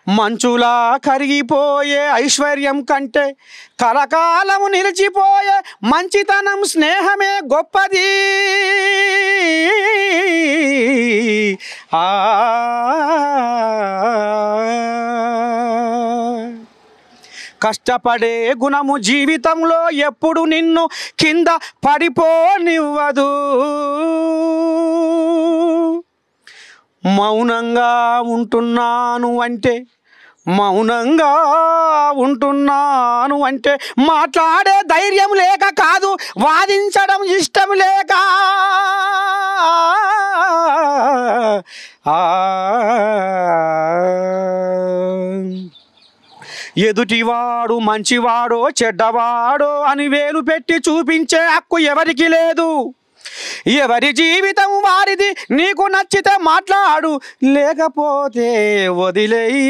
మంచులా కరిగిపోయే ఐశ్వర్యం కంటే కలకాలము నిలిచిపోయే మంచితనం స్నేహమే గొప్పది. కష్టపడే గుణము జీవితంలో ఎప్పుడు నిన్ను కింద పడిపోనివ్వదు. మౌనంగా ఉంటున్నాను అంటే మాట్లాడే ధైర్యం లేక కాదు, వాదించడం ఇష్టం లేక. ఎదుటివాడు మంచివాడో చెడ్డవాడో అని వేలు పెట్టి చూపించే హక్కు ఎవరికి లేదు. ఎవరి జీవితం వారిది. నీకు నచ్చితే మాట్లాడు, లేకపోతే వదిలేయి.